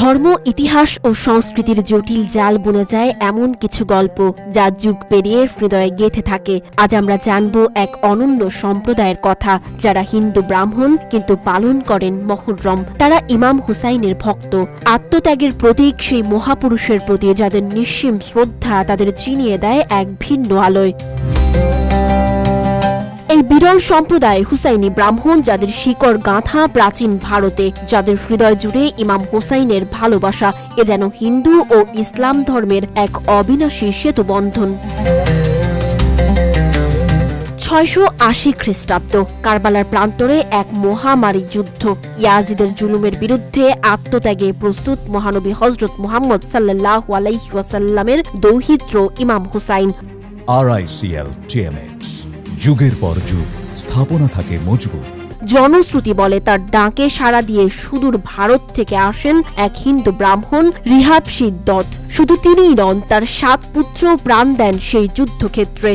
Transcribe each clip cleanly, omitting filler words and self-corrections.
ধর্ম, ইতিহাস ও সংস্কৃতির জটিল জাল বুনে যায় এমন কিছু গল্প যা যুগ পেরিয়ে হৃদয়ে গেঁথে থাকে। আজ আমরা জানব এক অনন্য সম্প্রদায়ের কথা যারা হিন্দু ব্রাহ্মণ কিন্তু পালন করেন মহররম। তারা ইমাম হুসাইনের ভক্ত, আত্মত্যাগের প্রতীক সেই মহাপুরুষের প্রতি যাদের নিঃসীম শ্রদ্ধা তাদের চিনিয়ে দেয় এক ভিন্ন আলোয়। এই বিরল সম্প্রদায় হুসাইনি ব্রাহ্মণ, যাদের শিকড় গাঁথা প্রাচীন ভারতে, যাদের হৃদয় জুড়ে ইমাম হুসাইনের ভালোবাসা। এ যেন হিন্দু ও ইসলাম ধর্মের এক অবিনাশী সেতুবন্ধন। 680 খ্রিস্টাব্দ, কারবালার প্রান্তরে এক মহামারী যুদ্ধ। ইয়াজিদের জুলুমের বিরুদ্ধে আত্মত্যাগে প্রস্তুত মহানবী হযরত মুহাম্মদ সাল্লাল্লাহু আলাইহি ওয়াসাল্লামের দৌহিত্র ইমাম হুসাইন। RICL TMX, যুগের পর যুগ স্থাপনা থাকে মজবুত। জনশ্রুতি বলে তার ডাকে সাড়া দিয়ে সুদূর ভারত থেকে আসেন এক হিন্দু ব্রাহ্মণ রিহাব সিদ্দত। শুধু তিনিই নন, তার 7 পুত্র প্রাণ দেন সেই যুদ্ধক্ষেত্রে।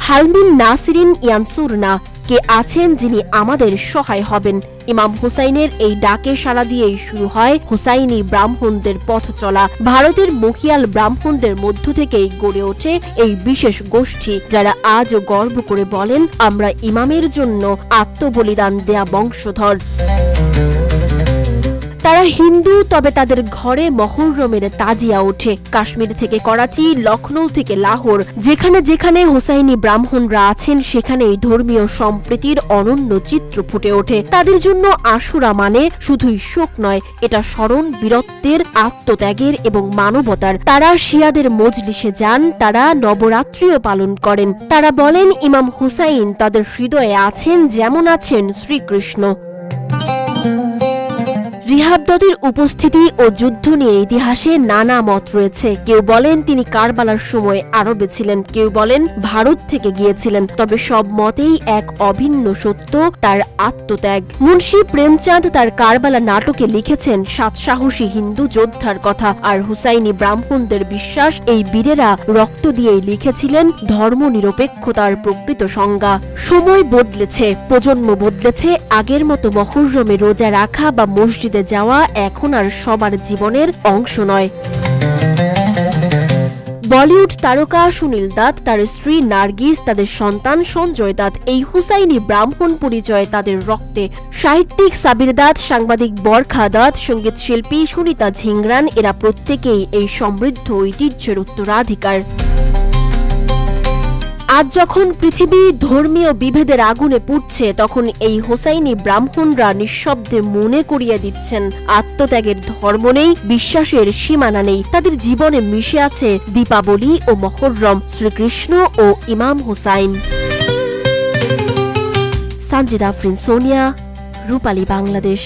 হালমিন নাসিরিন ইয়ানসুরনা, কে আছেন যিনি আমাদের সহায় হবেন। ইমাম হুসাইনের এই ডাকে সাড়া দিয়েই শুরু হয় হুসাইনি ব্রাহ্মণদের পথ চলা। ভারতের মখিয়াল ব্রাহ্মণদের মধ্য থেকেই গড়ে ওঠে এই বিশেষ গোষ্ঠী, যারা আজও গর্ব করে বলেন, আমরা ইমামের জন্য আত্মবলিদান দেয়া বংশধর। তারা হিন্দু, তবে তাদের ঘরে মহররমের তাজিয়া ওঠে। কাশ্মীর থেকে করাচি, লখনৌ থেকে লাহোর, যেখানে যেখানে হুসাইনি ব্রাহ্মণরা আছেন সেখানেই ধর্মীয় সম্প্রীতির অনন্য চিত্র ফুটে ওঠে। তাদের জন্য আশুরা মানে শুধুই শোক নয়, এটা স্মরণ বীরত্বের, আত্মত্যাগের এবং মানবতার। তারা শিয়াদের মজলিসে যান, তারা নবরাত্রিও পালন করেন। তারা বলেন, ইমাম হুসাইন তাদের হৃদয়ে আছেন যেমন আছেন শ্রীকৃষ্ণ। রিহাবদদের উপস্থিতি ও যুদ্ধ নিয়ে ইতিহাসে নানা মত রয়েছে। কেউ বলেন তিনি কারবালার সময় আরবে ছিলেন, কেউ বলেন ভারত থেকে গিয়েছিলেন। তবে সব মতেই এক অভিন্ন সত্য, তার আত্মত্যাগ। মুন্সি প্রেমচাঁদ তার কারবালা নাটকে লিখেছেন 7 সাহসী হিন্দু যোদ্ধার কথা। আর হুসাইনি ব্রাহ্মণদের বিশ্বাস, এই বীরেরা রক্ত দিয়েই লিখেছিলেন ধর্মনিরপেক্ষতার প্রকৃত সংজ্ঞা। সময় বদলেছে, প্রজন্ম বদলেছে। আগের মতো মহররমে রোজা রাখা বা মসজিদে যাওয়া এখন আর সবার জীবনের অংশ নয়। বলিউড তারকা সুনীল দত্ত, তার স্ত্রী নার্গিস, তাদের সন্তান সঞ্জয় দত্ত, এই হুসাইনি ব্রাহ্মণ পরিচয় তাদের রক্তে। সাহিত্যিক সাবির দত্ত, সাংবাদিক বরখা দত্ত, সঙ্গীত শিল্পী সুনিতা ঝিংরান, এরা প্রত্যেকেই এই সমৃদ্ধ ঐতিহ্যের উত্তরাধিকার। আজ যখন পৃথিবী ধর্মীয় বিভেদের আগুনে পুড়ছে, তখন এই হুসাইনি ব্রাহ্মণরা নিঃশব্দে মনে করিয়ে দিচ্ছেন, আত্মত্যাগের ধর্ম নেই, বিশ্বাসের সীমানা নেই। তাদের জীবনে মিশে আছে দীপাবলি ও মহররম, শ্রীকৃষ্ণ ও ইমাম হুসাইন। সানজিদা আফরিন, সোনিয়া, রূপালী, বাংলাদেশ।